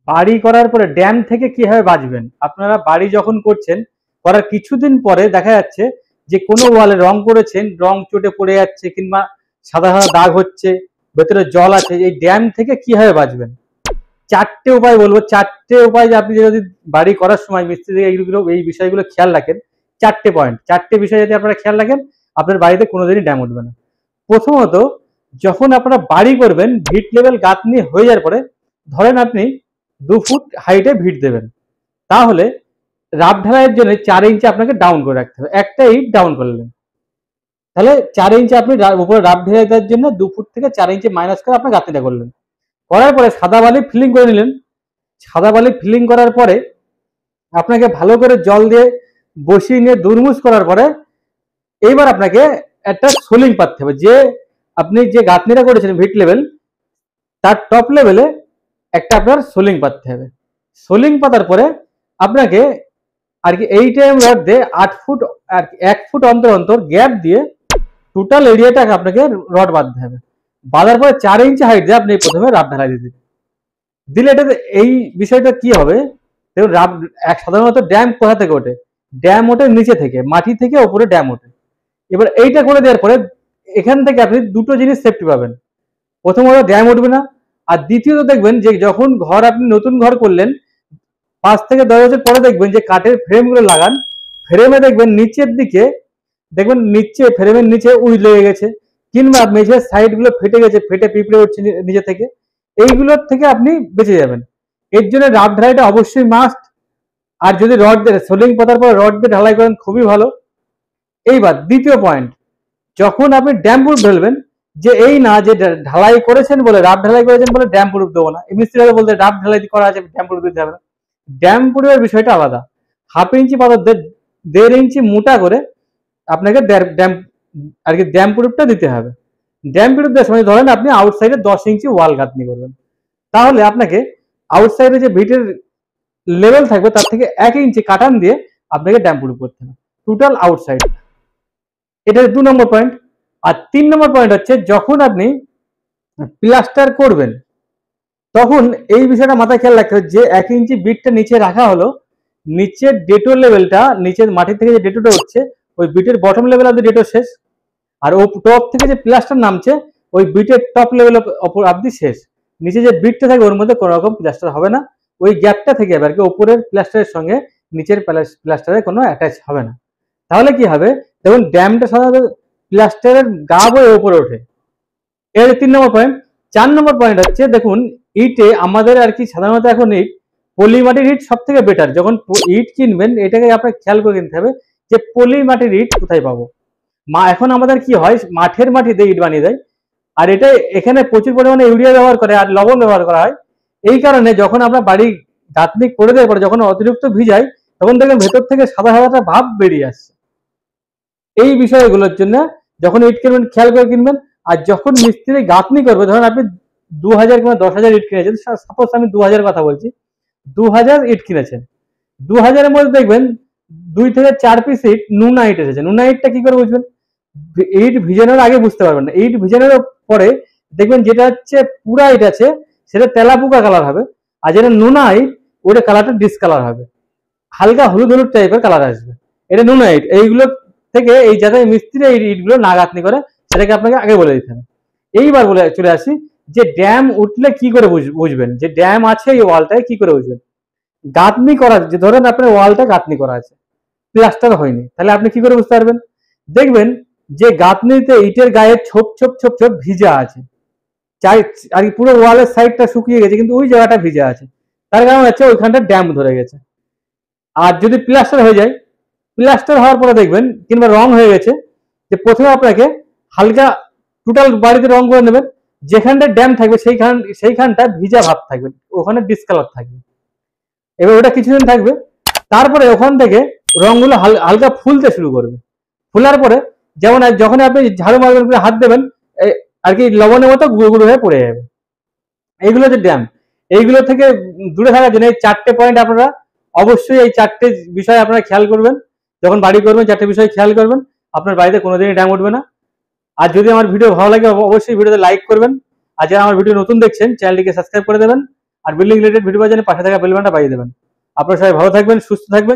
বাড়ি করার পরে ড্যাম থেকে কিভাবে বাঁচবেন। আপনারা বাড়ি যখন করছেন, করার কিছুদিন পরে দেখা যাচ্ছে যে কোনো ওয়ালে রং করেছেন, রং চটে পড়ে যাচ্ছে কিংবা সাদা সাদা দাগ হচ্ছে, ভেতরে জল আছে। এই ড্যাম থেকে কিভাবে বাঁচবেন, চারটে উপায় বলবো। চারটে উপায় যে আপনি যদি বাড়ি করার সময় মিস্ত্রি এইগুলো এই বিষয়গুলো খেয়াল রাখেন, চারটে পয়েন্ট, চারটে বিষয় যদি আপনারা খেয়াল রাখেন, আপনার বাড়িতে কোনোদিনই ড্যাম উঠবে না। প্রথমত, যখন আপনারা বাড়ি করবেন, ভিট লেভেল গাঁথনি হয়ে যাওয়ার পরে ধরেন আপনি 2 ফুট হাইটে ভিট দেবেন, তাহলে রাব ঢালাইয়ের জন্য 4 ইঞ্চি আপনাকে ডাউন করে রাখতে হবে। একটা ইট ডাউন করলেন, তাহলে 4 ইঞ্চি আপনি উপরে রাব ঢালাই দেওয়ার জন্য 2 ফুট থেকে 4 ইঞ্চি মাইনাস করে আপনার গাঁথনিটা করলেন। করার পরে সাদা বালি ফিলিং করে নিলেন। সাদা বালি ফিলিং করার পরে আপনাকে ভালো করে জল দিয়ে বসিয়ে নিয়ে দুরমুজ করার পরে এইবার আপনাকে একটা সোলিং পাততে হবে। যে আপনি যে গাঁথনিটা করেছেন ভিট লেভেল, তার টপ লেভেলে একটা আপনার সোলিং পাততে হবে। সোলিং পাতার পরে আপনাকে আর কি 8mm রড দিয়ে 8 ফুট আর 1 ফুট অন্তর অন্তর গ্যাপ দিয়ে টোটাল এরিয়াটাকে আপনাকে রড বাঁধতে হবে। বাঁধার পরে 4 ইঞ্চি হাইট দিয়ে আপনি প্রথমে রাব ঢালাই দিয়ে দিলে এটাতে এই বিষয়টা কি হবে দেখুন। রাব সাধারণত ড্যাম কোথা থেকে ওঠে, ড্যাম ওঠে নিচে থেকে, মাটি থেকে ওপরে ড্যাম ওঠে। এবার এইটা করে দেওয়ার পরে এখান থেকে আপনি দুটো জিনিস সেফটি পাবেন। প্রথমত ড্যাম উঠবে না, আর দ্বিতীয়ত দেখবেন যে যখন ঘর আপনি নতুন ঘর করলেন 5 থেকে 10 বছর পরে দেখবেন যে কাঠের ফ্রেমগুলো লাগান, ফ্রেমে দেখবেন নিচের দিকে, দেখবেন নিচে ফ্রেমের নিচে উই লেগে গেছে কিংবা মেঝের সাইডগুলো ফেটে গেছে, ফেটে পিঁপড়ে উঠছে নিচে থেকে। এইগুলোর থেকে আপনি বেঁচে যাবেন। এর জন্য রাব ঢালাইটা অবশ্যই মাস্ট। আর যদি রড দিয়ে সোলিং পাতার পর রড দিয়ে ঢালাই করেন খুবই ভালো। এইবার দ্বিতীয় পয়েন্ট, যখন আপনি ড্যাম প্রুফ ঢালবেন, যে এই না যে ঢালাই করেছেন বলে, রাব ঢালাই করেছেন বলে ড্যাম প্রুফ দেবো না। এই মিস্ত্রিরা বলতে রাব ঢালাই করা আছে ড্যাম প্রুফ দিতে হবে না। ড্যাম প্রুফের বিষয়টা আলাদা। 1/2 ইঞ্চি পাথর 1.5 ইঞ্চি মোটা করে আপনাকে ড্যাম আর কি ড্যাম প্রুফটা দিতে হবে। ড্যাম প্রুফ দেওয়ার সময় ধরেন আপনি আউটসাইডে 10 ইঞ্চি ওয়াল গাঁথনি করবেন, তাহলে আপনাকে আউটসাইডে যে ভিটের লেভেল থাকবে তার থেকে 1 ইঞ্চি কাটান দিয়ে আপনাকে ড্যাম প্রুফ করতে হবে টোটাল আউটসাইড। এটা 2 নম্বর পয়েন্ট। আর 3 নম্বর পয়েন্ট হচ্ছে যখন আপনি প্লাস্টার করবেন তখন এই বিষয়টা মাথায় খেয়াল রাখতে হবে যে 1 ইঞ্চি বিটটা নিচে রাখা হলো, নিচের ডেটোর লেভেলটা, নিচের মাটি থেকে যে ডেটোটা হচ্ছে ওই বিটের বটম লেভেল অব্দি ডেটো শেষ, আর ও টপ থেকে যে প্লাস্টার নামছে ওই বিটের টপ লেভেল অব্দি শেষ। নিচে যে বিটটা থাকবে ওর মধ্যে কোনো রকম প্লাস্টার হবে না, ওই গ্যাপটা থেকে যাবে আর কি। ওপরের প্লাস্টারের সঙ্গে নিচের প্লাস্টারের কোনো অ্যাটাচ হবে না। তাহলে কি হবে দেখুন, ড্যামটা সাধারণত প্লাস্টারের গা বয়ে ওপরে ওঠে। এর 3 নম্বর পয়েন্ট। 4 নম্বর পয়েন্ট হচ্ছে দেখুন, ইটে আমাদের আর কি সাধারণত এখন ইট পলি মাটির ইট সব থেকে বেটার। যখন ইট কিনবেন এটাকে আপনাকে খেয়াল করে কিনতে হবে যে পলি মাটির ইট কোথায় পাবো। এখন আমাদের কি হয়, মাঠের মাটিতে ইট বানিয়ে দেয়, আর এটা এখানে প্রচুর পরিমাণে ইউরিয়া ব্যবহার করে আর লবণ ব্যবহার করা হয়। এই কারণে যখন আমরা বাড়ি গাঁথনি করে দেওয়ার পরে যখন অতিরিক্ত ভিজাই তখন দেখবেন ভেতর থেকে সাদা সাদা ভাব বেরিয়ে আসছে। এই বিষয়গুলোর জন্য যখন ইট কিনবেন খেয়াল করে কিনবেন। আর যখন মিস্ত্রি গাঁথনি করবে, ধরেন আপনি 2000 কিংবা 10,000 ইট কিনেছেন, সাপোজ আমি 2000 কথা বলছি, 2000 ইট কিনেছেন, 2000 এর মধ্যে দেখবেন 2 থেকে 4 পিস ইট নুনা ইট এসেছে। নুনা ইটটা কি করে বুঝবেন, ইট ভিজানোর আগে বুঝতে পারবেন না। ইট ভিজানোর পরে দেখবেন যেটা হচ্ছে পুরা ইট আছে সেটা তেলাপোকা কালার হবে, আর যেটা নুনা ইট ওটা কালারটা ডিসকালার হবে, হালকা হলুদ হলুদ টাইপের কালার আসবে। এটা নুনা ইট। এইগুলো থেকে এই যাতে মিস্ত্রি এই ইটগুলো না গাঁথনি করে সেটাকে আপনাকে আগে বলে দিতে হবে। এইবার বলে চলে আসি যে ড্যাম উঠলে কি করে বুঝবেন যে ড্যাম আছে এই ওয়ালটায়, কি করে বুঝবেন। গাঁথনি করা, যে ধরেন আপনার ওয়ালটা গাঁথনি করা আছে, প্লাস্টার হয়নি, তাহলে আপনি কি করে বুঝতে পারবেন, দেখবেন যে গাঁথনিতে ইটের গায়ে ছোপ ছোপ ছোপ ছোপ ভিজা আছে, চাই আর কি পুরো ওয়ালের সাইডটা শুকিয়ে গেছে কিন্তু ওই জায়গাটা ভিজা আছে, তার কারণ হচ্ছে ওইখানটা ড্যাম ধরে গেছে। আর যদি প্লাস্টার হয়ে যায়, প্লাস্টার হওয়ার পরে দেখবেন কিংবা রং হয়ে গেছে, যে প্রথমে আপনাকে হালকা টোটাল বাড়িতে রং করে নেবেন, যেখানটা ড্যাম থাকবে সেইখানটা ভিজা ভাব থাকবে, ওখানে ডিসকালার থাকবে। এবার ওটা কিছুদিন থাকবে, তারপরে ওখান থেকে রংগুলো হালকা ফুলতে শুরু করবে। ফুলার পরে যেমন যখন আপনি ঝাড়ু মারবেন হাত দেবেন আর কি লবণের মতো গুঁড়ো গুঁড়ো হয়ে পড়ে যাবে। এইগুলো যে ড্যাম, এইগুলো থেকে দূরে থাকার জন্য এই 4টে পয়েন্ট আপনারা অবশ্যই, এই 4টে বিষয় আপনারা খেয়াল করবেন। যখন বাড়ি করবেন 4টে বিষয় খেয়াল করবেন, আপনার বাড়িতে কোনোদিনই ড্যাম উঠবে না। আর যদি আমার ভিডিও ভালো লাগে অবশ্যই ভিডিওতে লাইক করবেন, আর যারা আমার ভিডিও নতুন দেখছেন চ্যানেলটিকে সাবস্ক্রাইব করে দেবেন। আর বিল্ডিং রিলেটেড ভিডিও পাওয়ার জন্য পাশে থাকা বেল বাটনটা বাজিয়ে দেবেন। আপনারা সবাই ভালো থাকবেন, সুস্থ থাকবেন।